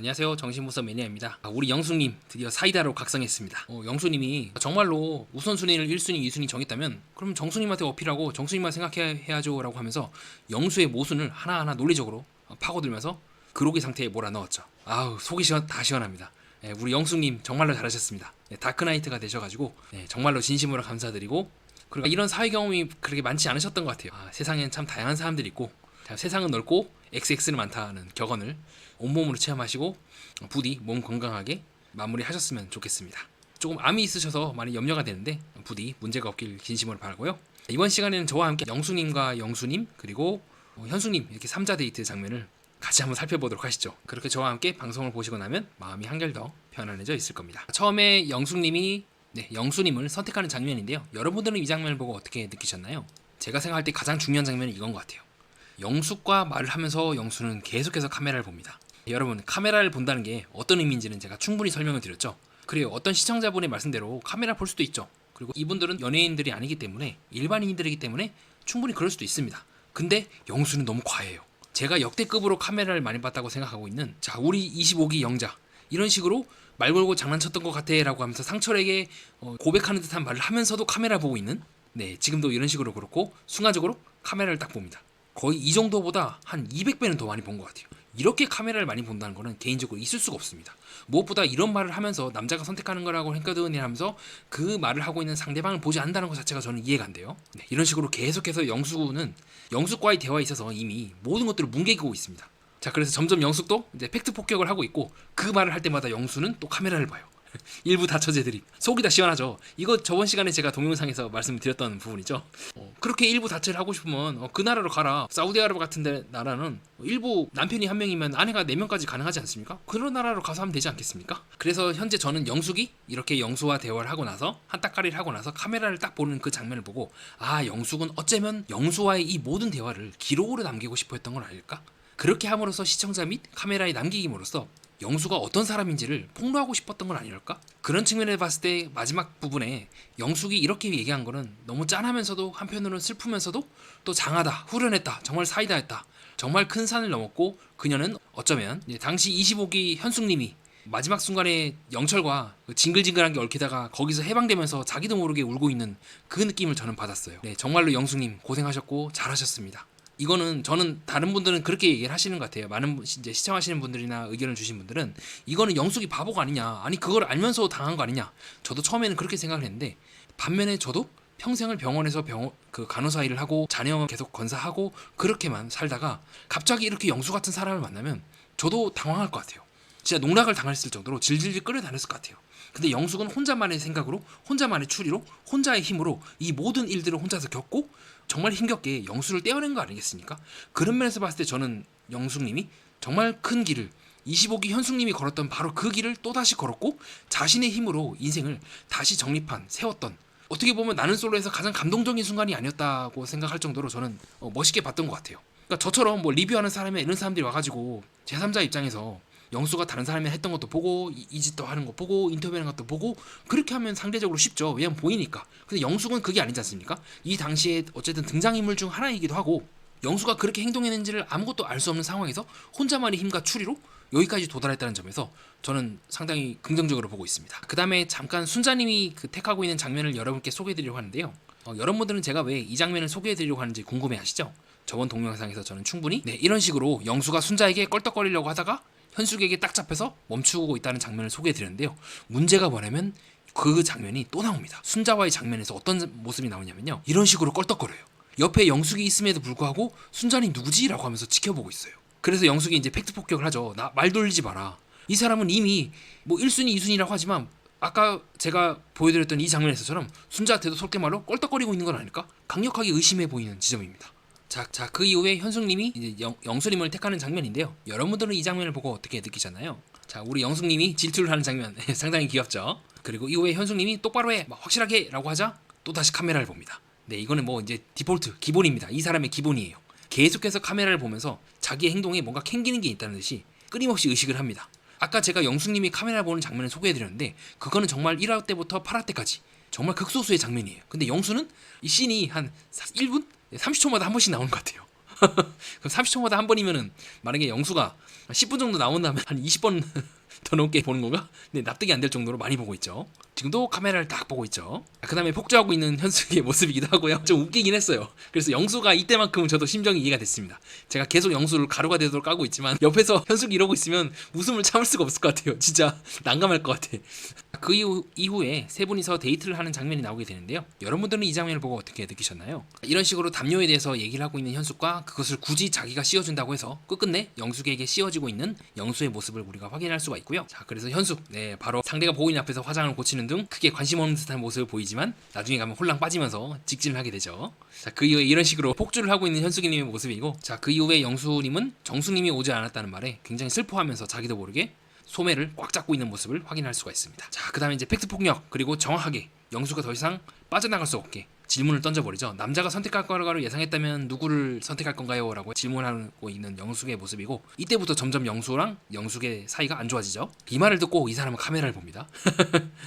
안녕하세요. 정신무서 매니아입니다. 우리 영숙님 드디어 사이다로 각성했습니다. 영숙님이 정말로 우선순위를 1순위, 2순위 정했다면 그럼 정숙님한테 어필하고 정숙님만 생각해야죠 라고 하면서 영수의 모순을 하나하나 논리적으로 파고들면서 그로기 상태에 몰아넣었죠. 아우 속이 다 시원합니다. 우리 영숙님 정말로 잘하셨습니다. 다크나이트가 되셔가지고 정말로 진심으로 감사드리고, 그리고 이런 사회 경험이 그렇게 많지 않으셨던 것 같아요. 세상엔 참 다양한 사람들이 있고 세상은 넓고 XX는 많다는 격언을 온몸으로 체험하시고 부디 몸 건강하게 마무리하셨으면 좋겠습니다. 조금 암이 있으셔서 많이 염려가 되는데 부디 문제가 없길 진심으로 바라고요. 이번 시간에는 저와 함께 영수님과 영수님 그리고 현수님 이렇게 3자 데이트 장면을 같이 한번 살펴보도록 하시죠. 그렇게 저와 함께 방송을 보시고 나면 마음이 한결 더 편안해져 있을 겁니다. 처음에 영숙님이 영수님을 선택하는 장면인데요. 여러분들은 이 장면을 보고 어떻게 느끼셨나요? 제가 생각할 때 가장 중요한 장면은 이건 것 같아요. 영숙과 말을 하면서 영수는 계속해서 카메라를 봅니다. 여러분, 카메라를 본다는 게 어떤 의미인지는 제가 충분히 설명을 드렸죠. 그래요, 어떤 시청자분의 말씀대로 카메라 볼 수도 있죠. 그리고 이분들은 연예인들이 아니기 때문에 일반인들이기 때문에 충분히 그럴 수도 있습니다. 근데 영수는 너무 과해요. 제가 역대급으로 카메라를 많이 봤다고 생각하고 있는 우리 25기 영자, 이런 식으로 말 걸고 장난쳤던 것 같아 라고 하면서 상철에게 고백하는 듯한 말을 하면서도 카메라 보고 있는, 지금도 이런 식으로 그렇고 순간적으로 카메라를 딱 봅니다. 거의 이 정도보다 한 200배는 더 많이 본 것 같아요. 이렇게 카메라를 많이 본다는 거는 개인적으로 있을 수가 없습니다. 무엇보다 이런 말을 하면서 남자가 선택하는 거라고 했거든요 하면서 그 말을 하고 있는 상대방을 보지 않는다는 것 자체가 저는 이해가 안 돼요. 이런 식으로 계속해서 영숙과의 대화에 있어서 이미 모든 것들을 뭉개고 있습니다. 그래서 점점 영숙도 이제 팩트 폭격을 하고 있고, 그 말을 할 때마다 영수는 또 카메라를 봐요. 일부 다처제 드립. 속이 다 시원하죠. 이거 저번 시간에 제가 동영상에서 말씀드렸던 부분이죠. 그렇게 일부 다처를 하고 싶으면 그 나라로 가라. 사우디아라비아 같은 나라는 일부 남편이 한 명이면 아내가 4명까지 가능하지 않습니까? 그런 나라로 가서 하면 되지 않겠습니까? 그래서 현재 저는 영숙이 이렇게 영수와 대화를 하고 나서 한따까리를 하고 나서 카메라를 딱 보는 그 장면을 보고, 영숙은 어쩌면 영수와의 이 모든 대화를 기록으로 남기고 싶어 했던 건 아닐까? 그렇게 함으로써 시청자 및 카메라에 남기기으로써 영수가 어떤 사람인지를 폭로하고 싶었던 건 아닐까? 그런 측면에 봤을 때 마지막 부분에 영숙이 이렇게 얘기한 거는 너무 짠하면서도 한편으로는 슬프면서도 또 장하다, 후련했다, 정말 사이다했다, 정말 큰 산을 넘었고 그녀는 어쩌면 당시 25기 현숙님이 마지막 순간에 영철과 징글징글한 게 얽히다가 거기서 해방되면서 자기도 모르게 울고 있는 그 느낌을 저는 받았어요. 정말로 영숙님 고생하셨고 잘하셨습니다. 이거는 저는 다른 분들은 그렇게 얘기를 하시는 것 같아요. 많은 이제 시청하시는 분들이나 의견을 주신 분들은 이거는 영숙이 바보가 아니냐, 아니 그걸 알면서 당한 거 아니냐. 저도 처음에는 그렇게 생각을 했는데, 반면에 저도 평생을 병원에서 그 간호사 일을 하고 자녀 계속 건사하고 그렇게만 살다가 갑자기 이렇게 영수 같은 사람을 만나면 저도 당황할 것 같아요. 진짜 농락을 당했을 정도로 질질질 끌어다녔을 것 같아요. 근데 영숙은 혼자만의 생각으로, 혼자만의 추리로, 혼자의 힘으로 이 모든 일들을 혼자서 겪고 정말 힘겹게 영수를 떼어낸 거 아니겠습니까? 그런 면에서 봤을 때 저는 영숙님이 정말 큰 길을, 25기 현숙님이 걸었던 바로 그 길을 또다시 걸었고 자신의 힘으로 인생을 다시 정립한, 세웠던, 어떻게 보면 나는 솔로에서 가장 감동적인 순간이 아니었다고 생각할 정도로 저는 멋있게 봤던 것 같아요. 그러니까 저처럼 리뷰하는 사람이 이런 사람들이 와가지고 제3자 입장에서 영수가 다른 사람이 했던 것도 보고 이 짓도 하는 거 보고 인터뷰하는 것도 보고 그렇게 하면 상대적으로 쉽죠. 왜냐면 보이니까. 근데 영숙은 그게 아니지 않습니까? 이 당시에 어쨌든 등장인물 중 하나이기도 하고 영수가 그렇게 행동했는지를 아무것도 알 수 없는 상황에서 혼자만의 힘과 추리로 여기까지 도달했다는 점에서 저는 상당히 긍정적으로 보고 있습니다. 그 다음에 잠깐 순자님이 택하고 있는 장면을 여러분께 소개해드리려고 하는데요. 여러분들은 제가 왜 이 장면을 소개해드리려고 하는지 궁금해하시죠? 저번 동영상에서 저는 충분히 이런 식으로 영수가 순자에게 껄떡거리려고 하다가 현숙에게 딱 잡혀서 멈추고 있다는 장면을 소개해드렸는데요. 문제가 뭐냐면 그 장면이 또 나옵니다. 순자와의 장면에서 어떤 모습이 나오냐면요, 이런 식으로 껄떡거려요. 옆에 영숙이 있음에도 불구하고 순자는 누구지? 라고 하면서 지켜보고 있어요. 그래서 영숙이 이제 팩트 폭격을 하죠. 나 말 돌리지 마라. 이 사람은 이미 1순위, 2순위라고 하지만 아까 제가 보여드렸던 이 장면에서처럼 순자한테도 속된 말로 껄떡거리고 있는 건 아닐까? 강력하게 의심해 보이는 지점입니다. 그 이후에 현숙님이 이제 영수님을 택하는 장면인데요. 여러분들은 이 장면을 보고 어떻게 느끼셨나요? 우리 영숙님이 질투를 하는 장면 상당히 귀엽죠. 그리고 이후에 현숙님이 똑바로 해, 확실하게 라고 하자 또 다시 카메라를 봅니다. 이거는 이제 디폴트, 기본입니다. 이 사람의 기본이에요. 계속해서 카메라를 보면서 자기의 행동에 뭔가 캥기는 게 있다는 듯이 끊임없이 의식을 합니다. 아까 제가 영숙님이 카메라 보는 장면을 소개해드렸는데 그거는 정말 1화 때부터 8화 때까지 정말 극소수의 장면이에요. 근데 영수는 이 씬이 한 1분? 30초마다 한 번씩 나오는 것 같아요. 그럼 30초마다 한 번이면은 만약에 영수가 10분 정도 나온다면 한 20번 더 넘게 보는 건가? 네, 납득이 안 될 정도로 많이 보고 있죠. 지금도 카메라를 딱 보고 있죠. 그 다음에 폭주하고 있는 현숙의 모습이기도 하고요. 좀 웃기긴 했어요. 그래서 영수가 이때만큼은 저도 심정이 이해가 됐습니다. 제가 계속 영수를 가루가 되도록 까고 있지만 옆에서 현숙이 이러고 있으면 웃음을 참을 수가 없을 것 같아요. 진짜 난감할 것 같아. 그 이후에 세 분이서 데이트를 하는 장면이 나오게 되는데요. 여러분들은 이 장면을 보고 어떻게 느끼셨나요? 이런 식으로 담요에 대해서 얘기를 하고 있는 현숙과 그것을 굳이 자기가 씌워준다고 해서 끝끝내 영숙에게 씌워지고 있는 영수의 모습을 우리가 확인할 수가 있고요. 자, 그래서 현숙, 네, 바로 상대가 보이는 앞에서 화장을 고치는 등 크게 관심 없는 듯한 모습을 보이지만 나중에 가면 홀랑 빠지면서 직진을 하게 되죠. 자, 그 이후에 이런 식으로 폭주를 하고 있는 현숙이님의 모습이고, 자, 그 이후에 영수님은 정수님이 오지 않았다는 말에 굉장히 슬퍼하면서 자기도 모르게 소매를 꽉 잡고 있는 모습을 확인할 수가 있습니다. 자, 그 다음에 이제 팩트 폭력, 그리고 정확하게 영수가 더 이상 빠져나갈 수 없게 질문을 던져버리죠. 남자가 선택할 거라고 예상했다면 누구를 선택할 건가요? 라고 질문하고 있는 영숙의 모습이고, 이때부터 점점 영수랑 영숙의 사이가 안 좋아지죠. 이 말을 듣고 이 사람은 카메라를 봅니다.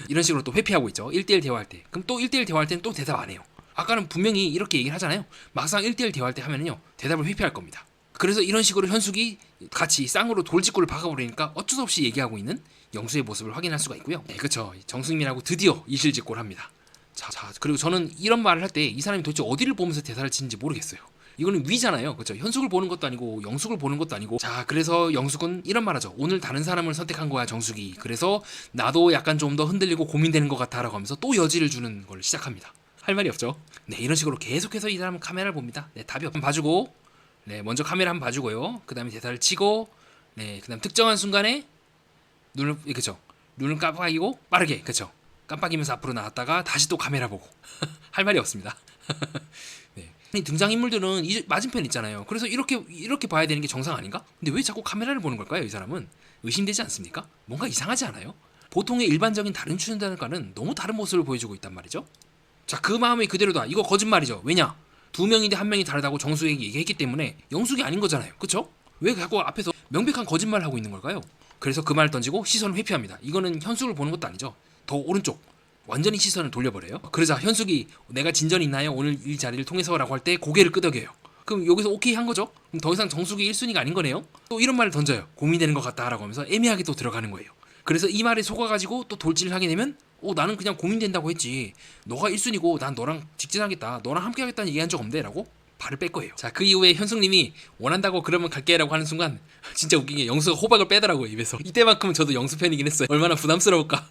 이런 식으로 또 회피하고 있죠. 1대1 대화할 때. 그럼 또 1대1 대화할 때는 또 대답 안 해요. 아까는 분명히 이렇게 얘기를 하잖아요. 막상 1대1 대화할 때 하면은요, 대답을 회피할 겁니다. 그래서 이런 식으로 현숙이 같이 쌍으로 돌직구를 박아버리니까 어쩔 수 없이 얘기하고 있는 영수의 모습을 확인할 수가 있고요. 네, 그렇죠. 정수님이라고 드디어 이실직고를 합니다. 자, 그리고 저는 이런 말을 할 때 이 사람이 도대체 어디를 보면서 대사를 치는지 모르겠어요. 이거는 위잖아요. 그렇죠. 현숙을 보는 것도 아니고 영숙을 보는 것도 아니고. 자, 그래서 영숙은 이런 말하죠. 오늘 다른 사람을 선택한 거야, 정숙이. 그래서 나도 약간 좀 더 흔들리고 고민되는 것 같아 라고 하면서 또 여지를 주는 걸 시작합니다. 할 말이 없죠. 네, 이런 식으로 계속해서 이 사람은 카메라를 봅니다. 네, 답이 없으면 봐주고, 네, 먼저 카메라 한번 봐주고요. 그 다음에 대사를 치고, 네, 그 다음 특정한 순간에 눈을 깜빡이고 빠르게, 그쵸, 깜빡이면서 앞으로 나왔다가 다시 또 카메라 보고. 할 말이 없습니다. 네. 등장인물들은 이 맞은편 있잖아요. 그래서 이렇게 봐야 되는 게 정상 아닌가? 근데 왜 자꾸 카메라를 보는 걸까요? 이 사람은 의심되지 않습니까? 뭔가 이상하지 않아요? 보통의 일반적인 다른 출연자들과는 너무 다른 모습을 보여주고 있단 말이죠. 자, 그 마음이 그대로다. 이거 거짓말이죠. 왜냐? 두 명인데 한 명이 다르다고 정수에게 얘기했기 때문에 영숙이 아닌 거잖아요. 그쵸? 왜 자꾸 앞에서 명백한 거짓말을 하고 있는 걸까요? 그래서 그 말을 던지고 시선을 회피합니다. 이거는 현숙을 보는 것도 아니죠. 더 오른쪽 완전히 시선을 돌려버려요. 그러자 현숙이 내가 진전이 있나요? 오늘 이 자리를 통해서 라고 할 때 고개를 끄덕여요. 그럼 여기서 오케이 한 거죠? 그럼 더 이상 정숙이 1순위가 아닌 거네요? 또 이런 말을 던져요. 고민되는 것 같다 라고 하면서 애매하게 또 들어가는 거예요. 그래서 이 말에 속아가지고 또 돌진을 하게 되면 나는 그냥 고민된다고 했지. 너가 1순위고 난 너랑 직진하겠다. 너랑 함께 하겠다는 얘기한 적 없는데? 라고 발을 뺄 거예요. 자, 그 이후에 현숙님이 원한다고 그러면 갈게 라고 하는 순간 진짜 웃긴 게 영수가 호박을 빼더라고요, 입에서. 이때만큼은 저도 영수 팬이긴 했어요. 얼마나 부담스러울까.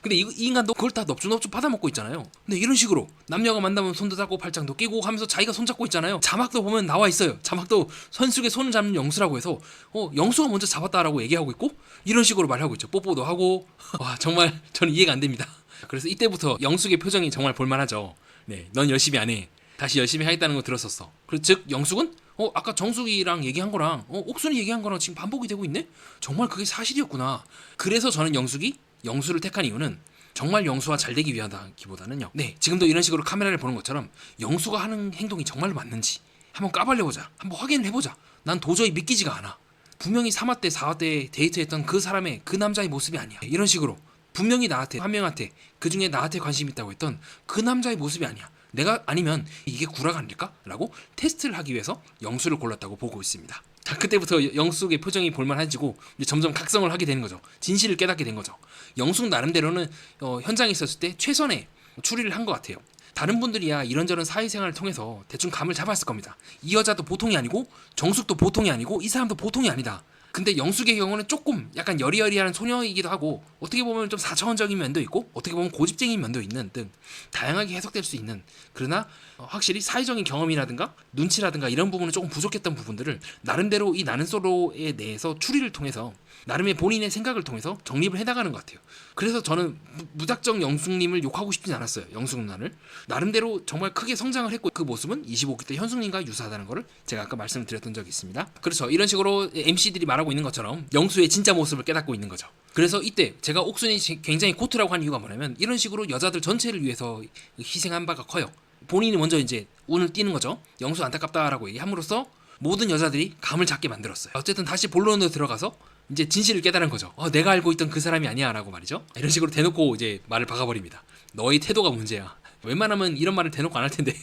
근데 이 인간도 그걸 다 넙죽넙죽 받아먹고 있잖아요. 근데 이런 식으로 남녀가 만나면 손도 잡고 팔짱도 끼고 하면서 자기가 손잡고 있잖아요. 자막도 보면 나와 있어요. 자막도 현숙의 손을 잡는 영수라고 해서 영수가 먼저 잡았다라고 얘기하고 있고 이런 식으로 말하고 있죠. 뽀뽀도 하고. 와, 정말 저는 이해가 안 됩니다. 그래서 이때부터 영숙의 표정이 정말 볼만하죠. 네, 넌 열심히 안 해. 다시 열심히 하겠다는 거 들었었어. 즉 영숙은 아까 정숙이랑 얘기한 거랑 옥순이 얘기한 거랑 지금 반복이 되고 있네? 정말 그게 사실이었구나. 그래서 저는 영수를 택한 이유는 정말 영수와 잘 되기 위하다기보다는요. 네, 지금도 이런 식으로 카메라를 보는 것처럼 영수가 하는 행동이 정말로 맞는지 한번 까발려보자. 한번 확인을 해보자. 난 도저히 믿기지가 않아. 분명히 3화 때 4화 때 데이트했던 그 사람의 그 남자의 모습이 아니야. 이런 식으로 분명히 나한테 한 명한테 그중에 나한테 관심 있다고 했던 그 남자의 모습이 아니야. 내가 아니면 이게 구라가 아닐까? 라고 테스트를 하기 위해서 영수를 골랐다고 보고 있습니다. 자, 그때부터 영숙의 표정이 볼만해지고 이제 점점 각성을 하게 되는 거죠. 진실을 깨닫게 된 거죠. 영숙 나름대로는 현장에 있었을 때 최선의 추리를 한 것 같아요. 다른 분들이야 이런저런 사회생활을 통해서 대충 감을 잡았을 겁니다. 이 여자도 보통이 아니고 정숙도 보통이 아니고 이 사람도 보통이 아니다. 근데 영숙의 경우는 조금 약간 여리여리한 소녀이기도 하고 어떻게 보면 좀 4차원적인 면도 있고 어떻게 보면 고집쟁이인 면도 있는 등 다양하게 해석될 수 있는, 그러나 확실히 사회적인 경험이라든가 눈치라든가 이런 부분은 조금 부족했던 부분들을 나름대로 이 나는 솔로에 대해서 추리를 통해서 나름의 본인의 생각을 통해서 정립을 해나가는 것 같아요. 그래서 저는 무작정 영숙님을 욕하고 싶진 않았어요. 영숙 누나를 나름대로 정말 크게 성장을 했고 그 모습은 25기 때 현숙님과 유사하다는 것을 제가 아까 말씀을 드렸던 적이 있습니다. 그렇죠. 이런 식으로 MC들이 말하고 있는 것처럼 영수의 진짜 모습을 깨닫고 있는 거죠. 그래서 이때 제가 옥순이 굉장히 코트라고 한 이유가 뭐냐면 이런 식으로 여자들 전체를 위해서 희생한 바가 커요. 본인이 먼저 이제 운을 띄는 거죠. 영수 안타깝다라고 얘기함으로써 모든 여자들이 감을 잡게 만들었어요. 어쨌든 다시 본론으로 들어가서 이제 진실을 깨달은 거죠. 내가 알고 있던 그 사람이 아니야 라고 말이죠. 이런 식으로 대놓고 이제 말을 박아버립니다. 너의 태도가 문제야. 웬만하면 이런 말을 대놓고 안 할 텐데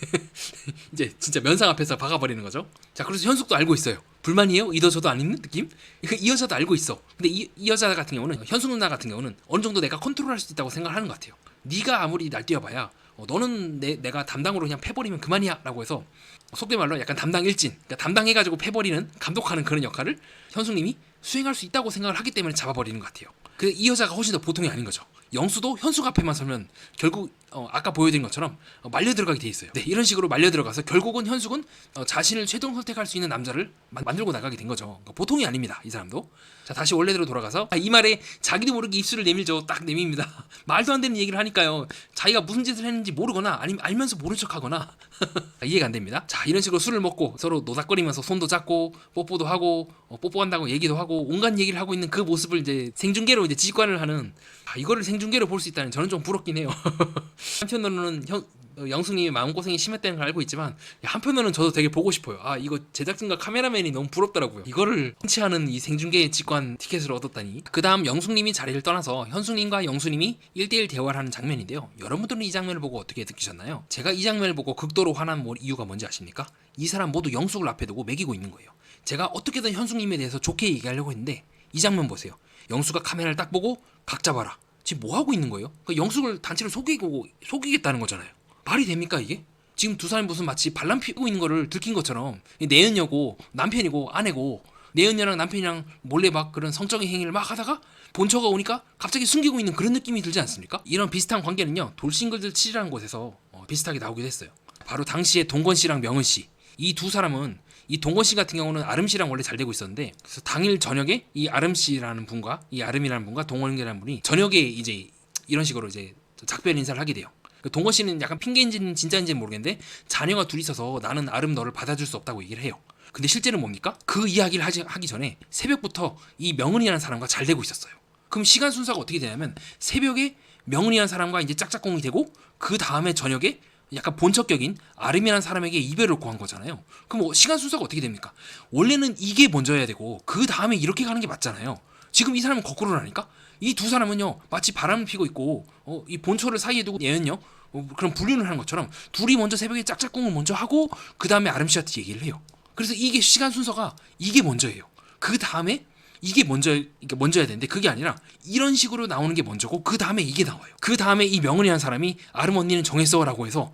이제 진짜 면상 앞에서 박아버리는 거죠. 자, 그래서 현숙도 알고 있어요. 불만이에요? 이도 안 있는 느낌? 이 여자도 알고 있어. 근데 이 여자 같은 경우는, 현숙 누나 같은 경우는 어느 정도 내가 컨트롤할 수 있다고 생각하는 것 같아요. 네가 아무리 날 뛰어봐야 너는 내가 담당으로 그냥 패버리면 그만이야 라고 해서, 속된 말로 약간 담당 일진, 그러니까 담당해가지고 패버리는, 감독하는 그런 역할을 현숙님이 수행할 수 있다고 생각을 하기 때문에 잡아버리는 것 같아요. 그 이 여자가 훨씬 더 보통이 아닌 거죠. 영수도 현숙 앞에만 서면 결국 아까 보여드린 것처럼 말려 들어가게 돼 있어요. 네, 이런 식으로 말려 들어가서 결국은 현숙은 자신을 최종 선택할 수 있는 남자를 만들고 나가게 된 거죠. 그러니까 보통이 아닙니다, 이 사람도. 자, 다시 원래대로 돌아가서 이 말에 자기도 모르게 입술을 내밀죠. 딱 내밉니다. 말도 안 되는 얘기를 하니까요. 자기가 무슨 짓을 했는지 모르거나 아니면 알면서 모른 척하거나 이해가 안 됩니다. 자, 이런 식으로 술을 먹고 서로 노닥거리면서 손도 잡고 뽀뽀도 하고 뽀뽀한다고 얘기도 하고 온갖 얘기를 하고 있는 그 모습을 이제 생중계로 이제 직관을 하는, 이거를 생중계로 볼 수 있다는 저는 좀 부럽긴 해요. 한편으로는 영숙님이 마음고생이 심했다는 걸 알고 있지만, 한편으로는 저도 되게 보고 싶어요. 이거 제작진과 카메라맨이 너무 부럽더라고요. 이거를 흔치 않은 이 생중계 직관 티켓을 얻었다니. 그 다음 영숙님이 자리를 떠나서 현숙님과 영수님이 1대1 대화를 하는 장면인데요. 여러분들은 이 장면을 보고 어떻게 느끼셨나요? 제가 이 장면을 보고 극도로 화난 이유가 뭔지 아십니까? 이 사람 모두 영숙을 앞에 두고 매기고 있는 거예요. 제가 어떻게든 현숙님에 대해서 좋게 얘기하려고 했는데, 이 장면 보세요. 영수가 카메라를 딱 보고 각 잡아라. 지금 뭐 하고 있는 거예요? 그러니까 영숙을 단체로 속이겠다는 거잖아요. 말이 됩니까 이게? 지금 두 사람이 무슨 마치 반란 피우고 있는 거를 들킨 것처럼, 내연녀고 남편이고 아내고, 내연녀랑 남편이랑 몰래 막 그런 성적인 행위를 막 하다가 본처가 오니까 갑자기 숨기고 있는 그런 느낌이 들지 않습니까? 이런 비슷한 관계는요, 돌싱글들 7이라는 곳에서 비슷하게 나오기도 했어요. 바로 당시에 동건 씨랑 명은 씨, 이 두 사람은, 이 동건 씨 같은 경우는 아름 씨랑 원래 잘 되고 있었는데, 그래서 당일 저녁에 이 아름 씨라는 분과 이 아름이라는 분과 동건이라는 분이 저녁에 이제 이런 식으로 이제 작별 인사를 하게 돼요. 동건 씨는 약간 핑계인지는 진짜인지는 모르겠는데, 자녀가 둘이 있어서 나는 아름 너를 받아줄 수 없다고 얘기를 해요. 근데 실제는 뭡니까? 그 이야기를 하기 전에 새벽부터 이 명은이라는 사람과 잘 되고 있었어요. 그럼 시간 순서가 어떻게 되냐면, 새벽에 명은이라는 사람과 이제 짝짝꿍이 되고, 그 다음에 저녁에 약간 본격적인 아름이라는 사람에게 이별을 고한 거잖아요. 그럼 시간 순서가 어떻게 됩니까? 원래는 이게 먼저여야 되고 그 다음에 이렇게 가는 게 맞잖아요. 지금 이 사람은 거꾸로라니까? 이 두 사람은요, 마치 바람을 피고 있고 이 본초를 사이에 두고 얘는요 그런 분류를 하는 것처럼 둘이 먼저 새벽에 짝짝꿍을 먼저 하고 그 다음에 아름 씨한테 얘기를 해요. 그래서 이게 시간 순서가 이게 먼저예요. 그 다음에 이게 먼저야 되는데, 그게 아니라 이런 식으로 나오는 게 먼저고 그 다음에 이게 나와요. 그 다음에 이 명은이라는 사람이 아름 언니는 정했어라고 해서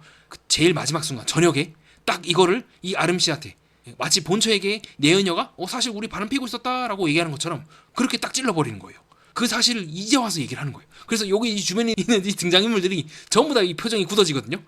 제일 마지막 순간 저녁에 딱 이거를 이 아름 씨한테, 마치 본처에게 내연녀가 사실 우리 바람 피고 있었다라고 얘기하는 것처럼 그렇게 딱 찔러버리는 거예요. 그 사실을 이제 와서 얘기를 하는 거예요. 그래서 여기 이 주변에 있는 이 등장인물들이 전부 다 이 표정이 굳어지거든요.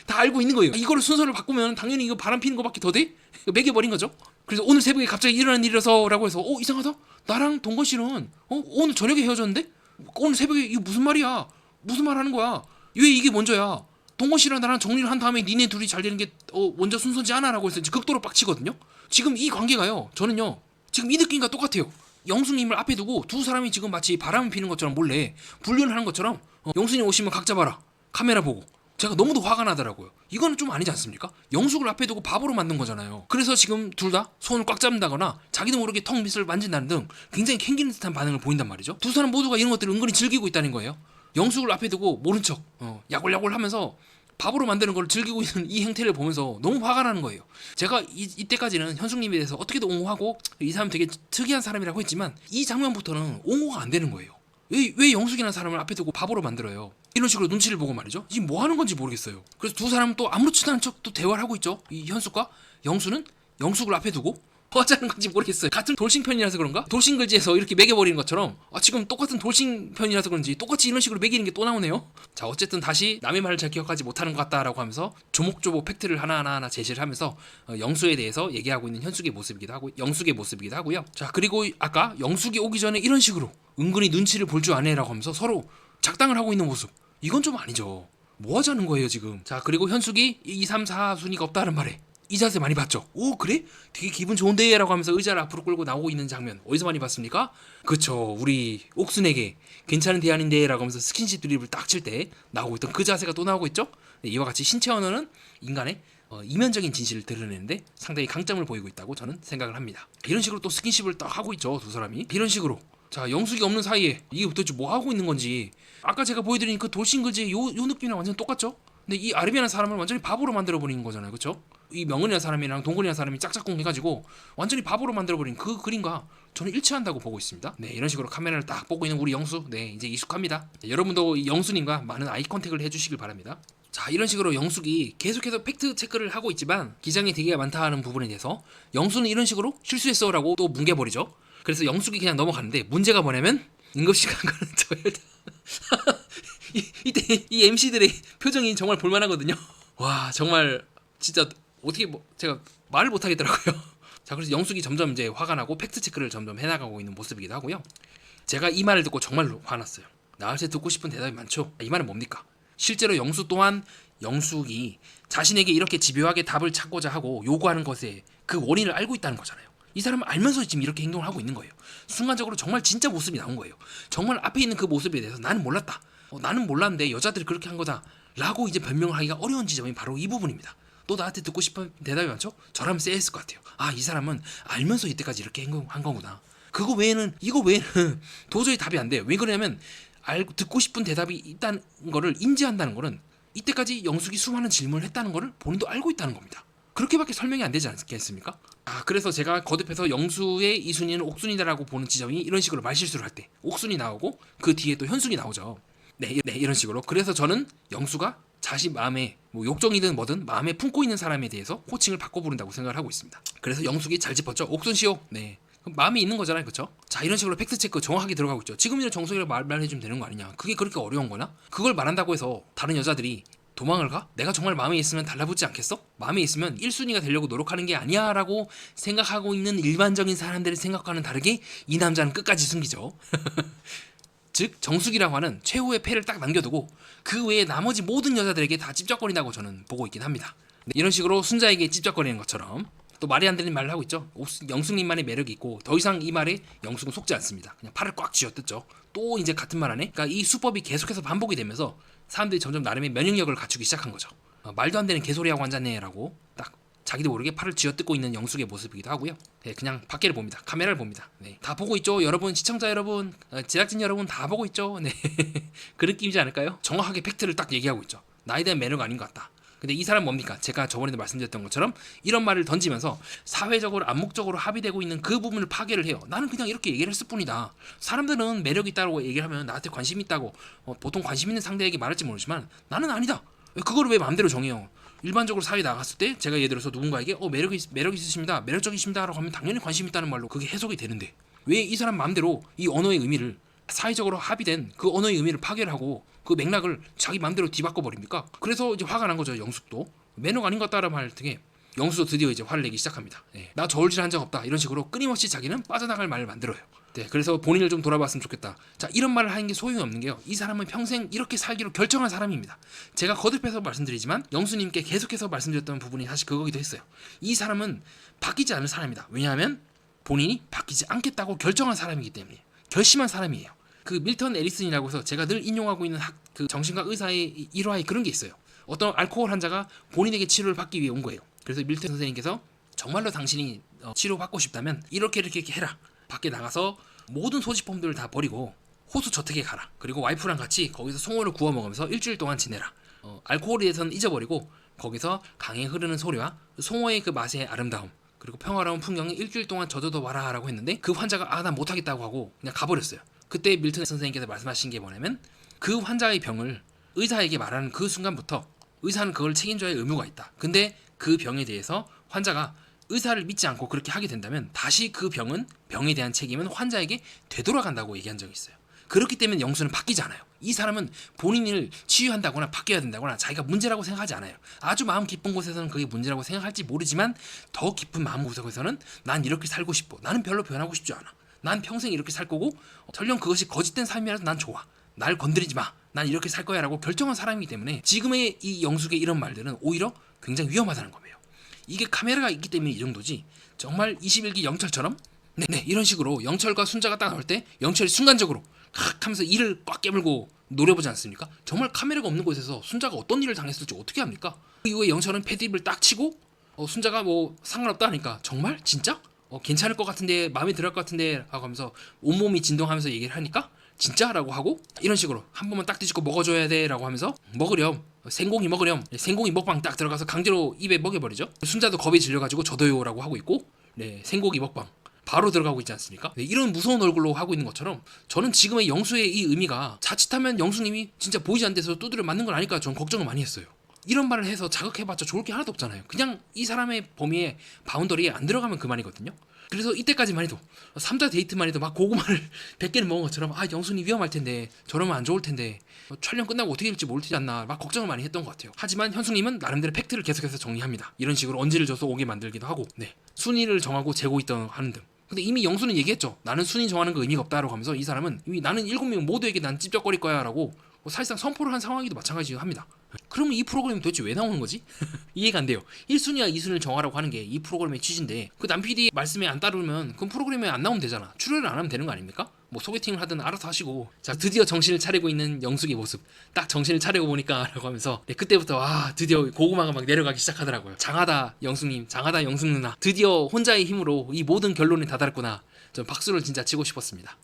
다 알고 있는 거예요. 이거를 순서를 바꾸면 당연히 이거 바람 피는 거밖에 더 돼? 매겨버린 거죠. 그래서 오늘 새벽에 갑자기 일어난 일이라서 라고 해서 이상하다? 나랑 동건 씨는 오늘 저녁에 헤어졌는데? 오늘 새벽에 이거 무슨 말이야? 무슨 말 하는 거야? 왜 이게 먼저야? 동건 씨랑 나랑 정리를 한 다음에 니네 둘이 잘 되는 게 먼저 순서지 않아? 라고 해서 이제 극도로 빡치거든요. 지금 이 관계가요, 저는요 지금 이 느낌과 똑같아요. 영수님을 앞에 두고 두 사람이 지금 마치 바람을 피는 것처럼 몰래 분류를 하는 것처럼, 영수님 오시면 각 잡아라, 카메라 보고. 제가 너무도 화가 나더라고요. 이거는 좀 아니지 않습니까? 영숙을 앞에 두고 바보로 만든 거잖아요. 그래서 지금 둘 다 손을 꽉 잡는다거나 자기도 모르게 턱 밑을 만진다는 등 굉장히 캥기는 듯한 반응을 보인단 말이죠. 두 사람 모두가 이런 것들을 은근히 즐기고 있다는 거예요. 영숙을 앞에 두고 모른 척 야골야골 하면서 바보로 만드는 걸 즐기고 있는 이 행태를 보면서 너무 화가 나는 거예요. 제가 이때까지는 현숙님에 대해서 어떻게든 옹호하고 이 사람 되게 특이한 사람이라고 했지만, 이 장면부터는 옹호가 안 되는 거예요. 왜 영숙이라는 사람을 앞에 두고 바보로 만들어요? 이런 식으로 눈치를 보고 말이죠. 지금 뭐 하는 건지 모르겠어요. 그래서 두 사람은 또 아무렇지도 않은 척 또 대화를 하고 있죠. 이 현숙과 영수는 영숙을 앞에 두고 뭐 하자는 건지 모르겠어요. 같은 돌싱 편이라서 그런가? 돌싱글지에서 이렇게 매겨버리는 것처럼 지금 똑같은 돌싱 편이라서 그런지 똑같이 이런 식으로 매기는 게 또 나오네요. 자, 어쨌든 다시 남의 말을 잘 기억하지 못하는 것 같다라고 하면서 조목조목 팩트를 하나하나 제시를 하면서 영수에 대해서 얘기하고 있는 현숙의 모습이기도 하고, 영숙의 모습이기도 하고요. 자, 그리고 아까 영숙이 오기 전에 이런 식으로 은근히 눈치를 볼 줄 아네라고 하면서 서로 작당을 하고 있는 모습, 이건 좀 아니죠. 뭐 하자는 거예요 지금. 자, 그리고 현숙이 2, 3, 4 순위가 없다는 말에 이 자세 많이 봤죠? 오, 그래? 되게 기분 좋은데? 라고 하면서 의자를 앞으로 끌고 나오고 있는 장면 어디서 많이 봤습니까? 그쵸, 우리 옥순에게 괜찮은 대안인데? 라고 하면서 스킨십 드립을 딱 칠 때 나오고 있던 그 자세가 또 나오고 있죠? 네, 이와 같이 신체 언어는 인간의 이면적인 진실을 드러내는데 상당히 강점을 보이고 있다고 저는 생각을 합니다. 이런 식으로 또 스킨십을 딱 하고 있죠, 두 사람이. 이런 식으로. 자, 영숙이 없는 사이에 이게 도대체 뭐 하고 있는 건지, 아까 제가 보여드린 그 돌싱글즈의 요 느낌이랑 완전 똑같죠? 근데 이 아르비라는 사람을 완전히 바보로 만들어버린 거잖아요, 그렇죠? 이 명은이라는 사람이랑 동근이라는 사람이 짝짝꿍 해가지고 완전히 바보로 만들어버린 그 그림과 저는 일치한다고 보고 있습니다. 네, 이런 식으로 카메라를 딱 보고 있는 우리 영수, 네, 이제 익숙합니다. 네, 여러분도 이 영수님과 많은 아이 컨택을 해주시길 바랍니다. 자, 이런 식으로 영숙이 계속해서 팩트 체크를 하고 있지만 기장이 되게 많다 하는 부분에 대해서 영수는 이런 식으로 실수했어 라고 또 뭉개버리죠. 그래서 영숙이 그냥 넘어가는데 문제가 뭐냐면 응급실 간 거는 저예요. 이때 이 MC들의 표정이 정말 볼만하거든요. 와, 정말 진짜 어떻게 제가 말을 못 하겠더라고요. 자, 그래서 영숙이 점점 이제 화가 나고 팩트 체크를 점점 해나가고 있는 모습이기도 하고요. 제가 이 말을 듣고 정말로 화났어요. 나한테 듣고 싶은 대답이 많죠. 이 말은 뭡니까? 실제로 영수 또한 영숙이 자신에게 이렇게 집요하게 답을 찾고자 하고 요구하는 것에 그 원인을 알고 있다는 거잖아요. 이 사람은 알면서 지금 이렇게 행동을 하고 있는 거예요. 순간적으로 정말 진짜 모습이 나온 거예요. 정말 앞에 있는 그 모습에 대해서 나는 몰랐다. 나는 몰랐는데 여자들이 그렇게 한 거다 라고 이제 변명을 하기가 어려운 지점이 바로 이 부분입니다. 또 나한테 듣고 싶은 대답이 많죠? 저라면 쎄했을 것 같아요. 아, 이 사람은 알면서 이때까지 이렇게 행동한 거구나. 이거 외에는 도저히 답이 안 돼요. 왜 그러냐면 듣고 싶은 대답이 있다는 거를 인지한다는 거는 이때까지 영숙이 수많은 질문을 했다는 거를 본인도 알고 있다는 겁니다. 그렇게밖에 설명이 안 되지 않겠습니까? 아, 그래서 제가 거듭해서 영수의 이순이는 옥순이다라고 보는 지점이 이런 식으로 말실수를 할 때 옥순이 나오고 그 뒤에 또 현순이 나오죠. 네, 이런 식으로. 그래서 저는 영수가 자신 마음에 욕정이든 뭐든 마음에 품고 있는 사람에 대해서 호칭을 바꿔 부른다고 생각을 하고 있습니다. 그래서 영숙이 잘 짚었죠. 옥순씨요. 네. 그럼 마음이 있는 거잖아요, 그렇죠? 자, 이런 식으로 팩트 체크 정확하게 들어가고 있죠. 지금이랑 정석이라고 말해주면 되는 거 아니냐? 그게 그렇게 어려운 거나? 그걸 말한다고 해서 다른 여자들이 도망을 가? 내가 정말 마음에 있으면 달라붙지 않겠어? 마음에 있으면 1순위가 되려고 노력하는 게 아니야 라고 생각하고 있는 일반적인 사람들의 생각과는 다르게 이 남자는 끝까지 숨기죠. 즉 정숙이라고 하는 최후의 패를 딱 남겨두고 그 외에 나머지 모든 여자들에게 다 찝쩍거린다고 저는 보고 있긴 합니다. 이런 식으로 순자에게 찝쩍거리는 것처럼 또 말이 안 되는 말을 하고 있죠. 영숙님만의 매력이 있고 더 이상 이 말에 영숙은 속지 않습니다. 그냥 팔을 꽉 쥐어뜯죠. 또 이제 같은 말 하네. 그러니까 이 수법이 계속해서 반복이 되면서 사람들이 점점 나름의 면역력을 갖추기 시작한 거죠. 말도 안 되는 개소리하고 앉았네라고 딱 자기도 모르게 팔을 쥐어뜯고 있는 영숙의 모습이기도 하고요. 네, 그냥 밖에를 봅니다. 카메라를 봅니다. 네, 다 보고 있죠. 여러분, 시청자 여러분, 제작진 여러분 다 보고 있죠. 네, 그 느낌이지 않을까요? 정확하게 팩트를 딱 얘기하고 있죠. 나에 대한 매너가 아닌 것 같다. 근데 이 사람 뭡니까? 제가 저번에도 말씀드렸던 것처럼 이런 말을 던지면서 사회적으로 암묵적으로 합의되고 있는 그 부분을 파괴를 해요. 나는 그냥 이렇게 얘기를 했을 뿐이다. 사람들은 매력이 있다고 얘기를 하면 나한테 관심 있다고 보통 관심 있는 상대에게 말할지 모르지만 나는 아니다. 그걸 왜 마음대로 정해요? 일반적으로 사회에 나갔을 때 제가 예를 들어서 누군가에게 매력 있으십니다. 매력적이십니다 라고 하면 당연히 관심 있다는 말로 그게 해석이 되는데 왜 이 사람 마음대로 이 언어의 의미를 사회적으로 합의된 그 언어의 의미를 파괴를 하고 그 맥락을 자기 마음대로 뒤바꿔 버립니까? 그래서 이제 화가 난 거죠. 영숙도 매너가 아닌 것 같다라는 말 등에 영수도 드디어 이제 화를 내기 시작합니다. 네, 나 저울질 한 적 없다 이런 식으로 끊임없이 자기는 빠져나갈 말을 만들어요. 네, 그래서 본인을 좀 돌아봤으면 좋겠다. 자, 이런 말을 하는 게 소용이 없는 게요. 이 사람은 평생 이렇게 살기로 결정한 사람입니다. 제가 거듭해서 말씀드리지만 영수님께 계속해서 말씀드렸던 부분이 사실 그거기도 했어요. 이 사람은 바뀌지 않을 사람이다. 왜냐하면 본인이 바뀌지 않겠다고 결정한 사람이기 때문에 결심한 사람이에요. 그 밀턴 에리슨이라고 해서 제가 늘 인용하고 있는 그 정신과 의사의 일화에 그런 게 있어요. 어떤 알코올 환자가 본인에게 치료를 받기 위해 온 거예요. 그래서 밀턴 선생님께서 정말로 당신이 치료받고 싶다면 이렇게 해라. 밖에 나가서 모든 소지품들을 다 버리고 호수 저택에 가라. 그리고 와이프랑 같이 거기서 송어를 구워 먹으면서 일주일 동안 지내라. 알코올에 대해서는 잊어버리고 거기서 강에 흐르는 소리와 송어의 그 맛의 아름다움 그리고 평화로운 풍경에 일주일 동안 젖어도 와라 라고 했는데 그 환자가 난 못하겠다고 하고 그냥 가버렸어요. 그때 밀턴 선생님께서 말씀하신 게 뭐냐면 그 환자의 병을 의사에게 말하는 그 순간부터 의사는 그걸 책임져야 할 의무가 있다. 근데 그 병에 대해서 환자가 의사를 믿지 않고 그렇게 하게 된다면 다시 그 병에 대한 책임은 환자에게 되돌아간다고 얘기한 적이 있어요. 그렇기 때문에 영수는 바뀌지 않아요. 이 사람은 본인을 치유한다거나 바뀌어야 된다거나 자기가 문제라고 생각하지 않아요. 아주 마음 깊은 곳에서는 그게 문제라고 생각할지 모르지만 더 깊은 마음 구석에서는 난 이렇게 살고 싶어. 나는 별로 변하고 싶지 않아. 난 평생 이렇게 살 거고 설령 그것이 거짓된 삶이라도 난 좋아. 날 건드리지 마. 난 이렇게 살 거야 라고 결정한 사람이기 때문에 지금의 이 영숙의 이런 말들은 오히려 굉장히 위험하다는 거예요. 이게 카메라가 있기 때문에 이 정도지 정말 21기 영철처럼 네 이런 식으로 영철과 순자가 딱 나올 때 영철이 순간적으로 칵 하면서 이를 꽉 깨물고 노려보지 않습니까? 정말 카메라가 없는 곳에서 순자가 어떤 일을 당했을지 어떻게 합니까? 그 이후에 영철은 패드립을 딱 치고 순자가 뭐 상관없다 하니까 정말? 진짜? 괜찮을 것 같은데 마음에 들을 것 같은데 하고 하면서 온몸이 진동하면서 얘기를 하니까 진짜? 라고 하고 이런 식으로 한 번만 딱 뒤집고 먹어줘야 돼 라고 하면서 먹으렴 생고기 먹으렴. 생고기 먹방 딱 들어가서 강제로 입에 먹여버리죠. 순자도 겁에 질려가지고 저도요라고 하고 있고, 네, 생고기 먹방 바로 들어가고 있지 않습니까? 네, 이런 무서운 얼굴로 하고 있는 것처럼 저는 지금의 영수의 이 의미가 자칫하면 영수님이 진짜 보이지 않는 데서 두드려 맞는 건 아닐까 저는 걱정을 많이 했어요. 이런 말을 해서 자극해봤자 좋을 게 하나도 없잖아요. 그냥 이 사람의 범위에 바운더리에 안 들어가면 그만이거든요. 그래서 이때까지만 해도 3자 데이트만 해도 막 고구마를 100개는 먹은 것처럼 아 영순이 위험할 텐데 저러면 안 좋을 텐데 촬영 끝나고 어떻게 될지 모르지 않나 막 걱정을 많이 했던 것 같아요. 하지만 현숙님은 나름대로 팩트를 계속해서 정리합니다. 이런 식으로 언지를 줘서 오게 만들기도 하고 네 순위를 정하고 재고 있던 하는 등. 근데 이미 영수는 얘기했죠. 나는 순위 정하는 거 의미가 없다라고 하면서 이 사람은 이미 나는 7명 모두에게 난 찝쩍거릴 거야 라고 사실상 선포를 한 상황이기도 마찬가지로 합니다. 그러면 이 프로그램이 도대체 왜 나오는 거지? 이해가 안 돼요. 1순위와 2순위를 정하라고 하는 게 이 프로그램의 취지인데 그 남 PD 말씀에 안 따르면 그 프로그램에 안 나오면 되잖아. 출연을 안 하면 되는 거 아닙니까? 뭐 소개팅을 하든 알아서 하시고. 자 드디어 정신을 차리고 있는 영숙의 모습 딱 정신을 차리고 보니까 라고 하면서 네, 그때부터 와 드디어 고구마가 막 내려가기 시작하더라고요. 장하다 영숙님, 장하다 영숙 누나, 드디어 혼자의 힘으로 이 모든 결론에 다다랐구나. 전 박수를 진짜 치고 싶었습니다.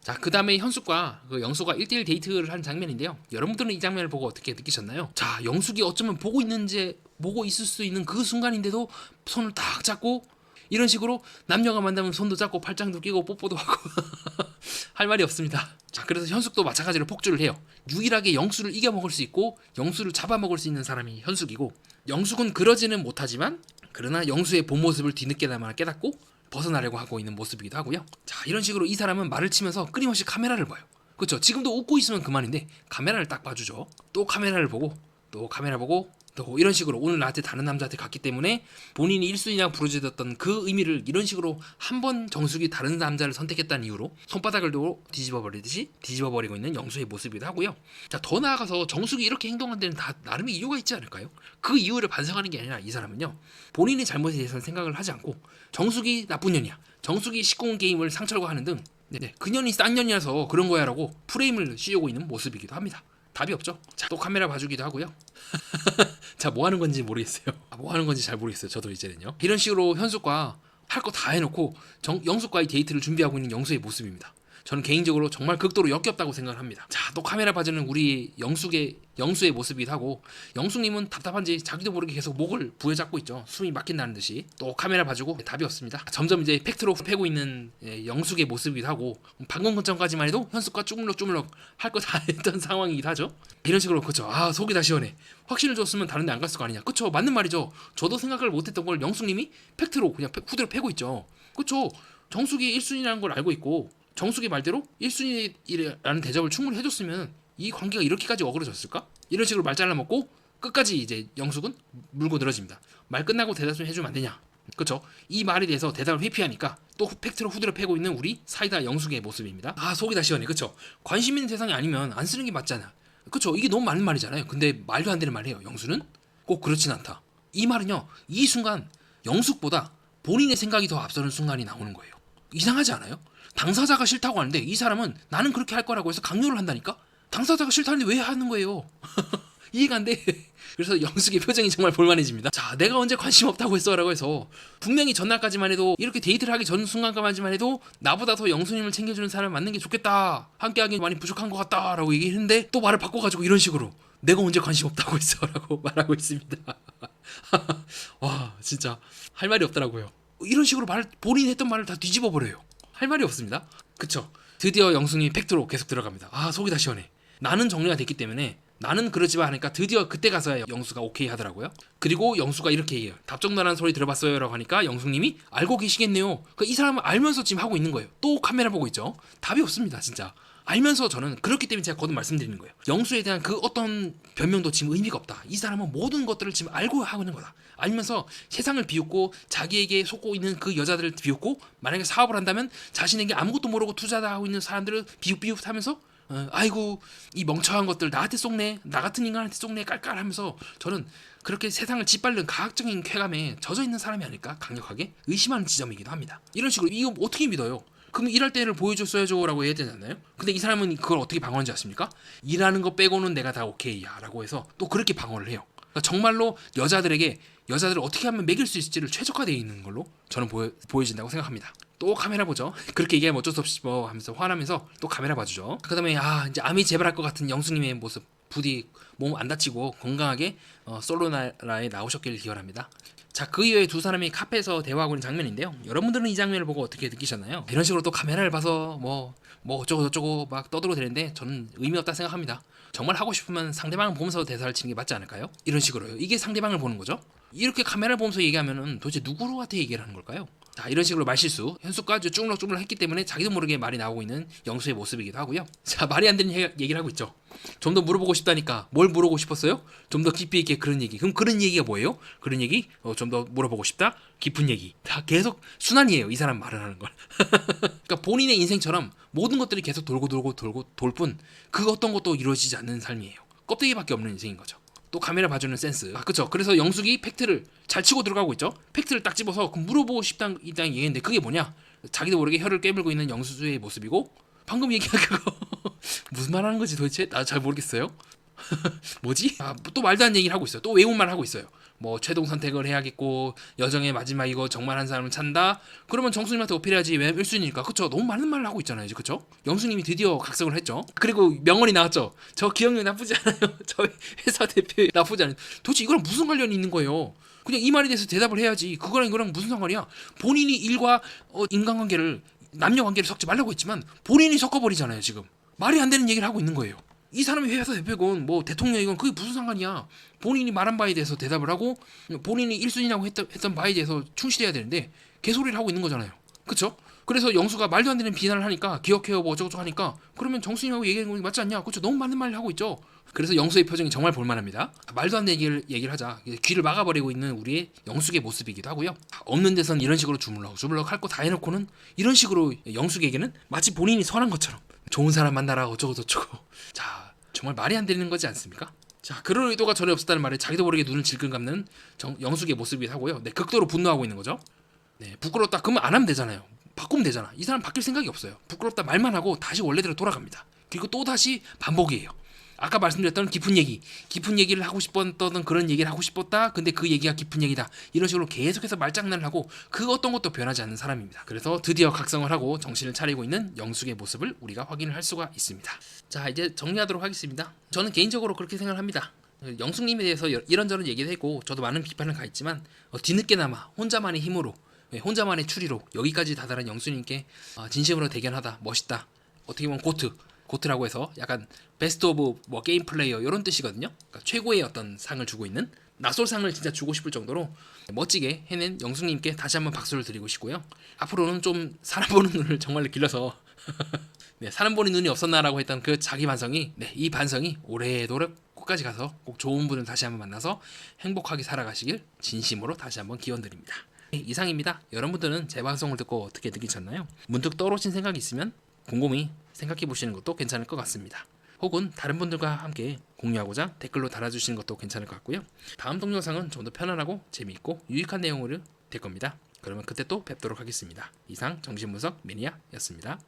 자, 그 다음에 현숙과 그 영수가 1대1 데이트를 한 장면인데요. 여러분들은 이 장면을 보고 어떻게 느끼셨나요? 자, 영숙이 어쩌면 보고 있을 수 있는 그 순간인데도 손을 딱 잡고 이런 식으로 남녀가 만나면 손도 잡고 팔짱도 끼고 뽀뽀도 하고 할 말이 없습니다. 자, 그래서 현숙도 마찬가지로 폭주를 해요. 유일하게 영수를 이겨먹을 수 있고 영수를 잡아먹을 수 있는 사람이 현숙이고 영숙은 그러지는 못하지만 그러나 영수의 본 모습을 뒤늦게나마 깨닫고 벗어나려고 하고 있는 모습이기도 하고요. 자, 이런 식으로 이 사람은 말을 치면서 끊임없이 카메라를 봐요. 그렇죠? 지금도 웃고 있으면 그만인데 카메라를 딱 봐주죠. 또 카메라를 보고 또 카메라 보고 또 이런 식으로 오늘 나한테 다른 남자한테 갔기 때문에 본인이 1순위라고 부르짖었던 그 의미를 이런 식으로 한 번 정숙이 다른 남자를 선택했다는 이유로 손바닥을 뒤집어버리듯이 뒤집어버리고 있는 영수의 모습이기도 하고요. 자, 더 나아가서 정숙이 이렇게 행동한 데는 다 나름의 이유가 있지 않을까요? 그 이유를 반성하는 게 아니라 이 사람은요 본인의 잘못에 대해서는 생각을 하지 않고 정숙이 나쁜 년이야, 정숙이 19금 게임을 상철과 하는 등 그년이 싼 년이라서 그런 거야 라고 프레임을 씌우고 있는 모습이기도 합니다. 답이 없죠. 자, 또 카메라 봐주기도 하고요. 자, 뭐 하는 건지 모르겠어요. 뭐 하는 건지 잘 모르겠어요. 저도 이제는요. 이런 식으로 현숙과 할 거 다 해놓고 영숙과의 데이트를 준비하고 있는 영수의 모습입니다. 저는 개인적으로 정말 극도로 역겹다고 생각을 합니다. 자, 또 카메라 봐주는 우리 영수의 모습이기도 하고 영숙님은 답답한지 자기도 모르게 계속 목을 부여잡고 있죠. 숨이 막힌다는 듯이. 또 카메라 봐주고 답이 없습니다. 점점 이제 팩트로 패고 있는 영숙의 모습이기도 하고 방금 전까지만 해도 현숙과 쭈물럭쭈물럭 할 거 다 했던 상황이기도 하죠. 이런 식으로 그쵸. 아 속이 다 시원해. 확신을 줬으면 다른 데 안 갔을 거 아니냐. 그쵸, 맞는 말이죠. 저도 생각을 못했던 걸 영숙님이 팩트로 그냥 후대로 패고 있죠. 그쵸. 정숙이 1순위라는 걸 알고 있고 정숙의 말대로 1순위라는 대접을 충분히 해줬으면 이 관계가 이렇게까지 어그러졌을까? 이런 식으로 말 잘라먹고 끝까지 이제 영숙은 물고 늘어집니다. 말 끝나고 대답 좀 해주면 안 되냐? 그쵸? 이 말에 대해서 대답을 회피하니까 또 팩트로 후드려 패고 있는 우리 사이다 영숙의 모습입니다. 아 속이 다 시원해. 그쵸? 관심 있는 대상이 아니면 안 쓰는 게 맞잖아. 그쵸? 이게 너무 많은 말이잖아요. 근데 말도 안 되는 말이에요. 영수는 꼭 그렇진 않다. 이 말은요 이 순간 영숙보다 본인의 생각이 더 앞서는 순간이 나오는 거예요. 이상하지 않아요? 당사자가 싫다고 하는데 이 사람은 나는 그렇게 할 거라고 해서 강요를 한다니까? 당사자가 싫다는데 왜 하는 거예요? 이해가 안 돼. 그래서 영숙의 표정이 정말 볼만해집니다. 자, 내가 언제 관심 없다고 했어 라고 해서 분명히 전날까지만 해도 이렇게 데이트를 하기 전 순간까지만 해도 나보다 더 영수님을 챙겨주는 사람을 만나는 게 좋겠다, 함께하기 많이 부족한 것 같다 라고 얘기했는데 또 말을 바꿔가지고 이런 식으로 내가 언제 관심 없다고 했어 라고 말하고 있습니다. 와 진짜 할 말이 없더라고요. 이런 식으로 본인이 했던 말을 다 뒤집어버려요. 할 말이 없습니다. 그쵸? 드디어 영숙님이 팩트로 계속 들어갑니다. 아 속이 다 시원해. 나는 정리가 됐기 때문에 나는 그러지 마 하니까 드디어 그때 가서야 영수가 오케이 하더라고요. 그리고 영수가 이렇게 해요. 답정너라는 소리 들어봤어요 라고 하니까 영숙님이 알고 계시겠네요. 그러니까 이 사람은 알면서 지금 하고 있는 거예요. 또 카메라 보고 있죠. 답이 없습니다 진짜. 알면서 저는 그렇기 때문에 제가 거듭 말씀드리는 거예요. 영수에 대한 그 어떤 변명도 지금 의미가 없다. 이 사람은 모든 것들을 지금 알고 하고 있는 거다. 알면서 세상을 비웃고 자기에게 속고 있는 그 여자들을 비웃고 만약에 사업을 한다면 자신에게 아무것도 모르고 투자하고 있는 사람들을 비웃하면서 아이고 이 멍청한 것들 나한테 쏙네, 나 같은 인간한테 쏙네 깔깔하면서 저는 그렇게 세상을 짓밟는 과학적인 쾌감에 젖어 있는 사람이 아닐까 강력하게 의심하는 지점이기도 합니다. 이런 식으로 이거 어떻게 믿어요? 그럼 일할 때를 보여줬어야죠 라고 해야 되지 않나요? 근데 이 사람은 그걸 어떻게 방어하는지 아십니까? 일하는 거 빼고는 내가 다 오케이야 라고 해서 또 그렇게 방어를 해요. 그러니까 정말로 여자들을 어떻게 하면 매길 수 있을지를 최적화되어 있는 걸로 저는 보여진다고 생각합니다. 또 카메라 보죠. 그렇게 얘기하면 어쩔 수 없이 뭐 하면서 화나면서 또 카메라 봐주죠. 그 다음에 이제 암이 재발할 것 같은 영숙님의 모습 부디 몸 안 다치고 건강하게 솔로나라에 나오셨길 기원합니다. 자, 그 이후에 두 사람이 카페에서 대화하고 있는 장면인데요. 여러분들은 이 장면을 보고 어떻게 느끼셨나요? 이런 식으로 또 카메라를 봐서 뭐 어쩌고 저쩌고 막 떠들고 되는데 저는 의미 없다 생각합니다. 정말 하고 싶으면 상대방을 보면서 대사를 치는 게 맞지 않을까요? 이런 식으로요. 이게 상대방을 보는 거죠. 이렇게 카메라를 보면서 얘기하면은 도대체 누구한테 얘기를 하는 걸까요? 자, 이런 식으로 말실수, 현수까지 쭈물럭쭈물럭 했기 때문에 자기도 모르게 말이 나오고 있는 영수의 모습이기도 하고요. 자, 말이 안 되는 얘기를 하고 있죠. 좀 더 물어보고 싶다니까. 뭘 물어보고 싶었어요? 좀 더 깊이 있게 그런 얘기. 그럼 그런 얘기가 뭐예요? 그런 얘기? 좀 더 물어보고 싶다? 깊은 얘기. 다 계속 순환이에요. 이 사람 말을 하는 걸. 그러니까 본인의 인생처럼 모든 것들이 계속 돌고 돌 뿐 그 어떤 것도 이루어지지 않는 삶이에요. 껍데기밖에 없는 인생인 거죠. 또 카메라 봐주는 센스. 그쵸. 그래서 영숙이 팩트를 잘 치고 들어가고 있죠. 팩트를 딱 집어서 물어보고 싶다는 얘기인데 그게 뭐냐? 자기도 모르게 혀를 깨물고 있는 영수의 모습이고 방금 얘기한 그거 무슨 말 하는 거지 도대체? 나 잘 모르겠어요. 뭐지? 또 말도 안 되는 얘기를 하고 있어요. 또 외운 말 하고 있어요. 뭐 최종 선택을 해야겠고 여정의 마지막이고 정말 한 사람을 찾는다. 그러면 정수님한테 어필해야지. 왜 1순위니까. 그쵸? 너무 많은 말을 하고 있잖아요. 이제 그쵸? 영수님이 드디어 각성을 했죠. 그리고 명언이 나왔죠. 저 기억력 나쁘지 않아요. 저희 회사 대표 나쁘지 않아요. 도대체 이거랑 무슨 관련이 있는 거예요? 그냥 이 말에 대해서 대답을 해야지. 그거랑 이거랑 무슨 상관이야? 본인이 일과 인간관계를 남녀 관계를 섞지 말라고 했지만 본인이 섞어버리잖아요. 지금 말이 안 되는 얘기를 하고 있는 거예요. 이 사람이 회사 대표건 뭐 대통령이건 그게 무슨 상관이야. 본인이 말한 바에 대해서 대답을 하고 본인이 1순위라고 했던 바에 대해서 충실해야 되는데 개소리를 하고 있는 거잖아요. 그쵸? 그래서 영수가 말도 안 되는 비난을 하니까 기억해요 뭐 어쩌고저쩌고 하니까 그러면 정수님하고 얘기하는 거 맞지 않냐. 그쵸? 너무 맞는 말을 하고 있죠. 그래서 영수의 표정이 정말 볼만합니다. 말도 안 되는 얘기를 하자. 귀를 막아버리고 있는 우리의 영숙의 모습이기도 하고요. 없는 데선 이런 식으로 주물럭 할 거 다 해놓고는 이런 식으로 영숙에게는 마치 본인이 선한 것처럼 좋은 사람 만나라 어쩌고 저쩌고. 자, 정말 말이 안 되는 거지 않습니까? 자, 그럴 의도가 전혀 없었다는 말에 자기도 모르게 눈을 질끈 감는 영숙의 모습이기도 하고요. 네, 극도로 분노하고 있는 거죠. 네, 부끄럽다 그러면 안 하면 되잖아요. 바꾸면 되잖아. 이 사람 바뀔 생각이 없어요. 부끄럽다 말만 하고 다시 원래대로 돌아갑니다. 그리고 또 다시 반복이에요. 아까 말씀드렸던 깊은 얘기를 하고 싶었던 그런 얘기를 하고 싶었다. 근데 그 얘기가 깊은 얘기다. 이런 식으로 계속해서 말장난을 하고 그 어떤 것도 변하지 않는 사람입니다. 그래서 드디어 각성을 하고 정신을 차리고 있는 영숙의 모습을 우리가 확인을 할 수가 있습니다. 자, 이제 정리하도록 하겠습니다. 저는 개인적으로 그렇게 생각을 합니다. 영숙님에 대해서 이런저런 얘기를 했고 저도 많은 비판을 가했지만 뒤늦게나마 혼자만의 힘으로 혼자만의 추리로 여기까지 다다른 영숙님께 진심으로 대견하다, 멋있다. 어떻게 보면 고트라고 해서 약간 베스트 오브 뭐 게임 플레이어 이런 뜻이거든요. 그러니까 최고의 어떤 상을 주고 있는 나솔상을 진짜 주고 싶을 정도로 멋지게 해낸 영숙님께 다시 한번 박수를 드리고 싶고요. 앞으로는 좀 사람 보는 눈을 정말로 길러서 네, 사람 보는 눈이 없었나라고 했던 그 자기 반성이 이 반성이 오래도록 끝까지 가서 꼭 좋은 분을 다시 한번 만나서 행복하게 살아가시길 진심으로 다시 한번 기원드립니다. 이상입니다. 여러분들은 제 방송을 듣고 어떻게 느끼셨나요? 문득 떠오르신 생각이 있으면 곰곰이 생각해 보시는 것도 괜찮을 것 같습니다. 혹은 다른 분들과 함께 공유하고자 댓글로 달아주시는 것도 괜찮을 것 같고요. 다음 동영상은 좀 더 편안하고 재미있고 유익한 내용으로 될 겁니다. 그러면 그때 또 뵙도록 하겠습니다. 이상 정신분석 매니아였습니다.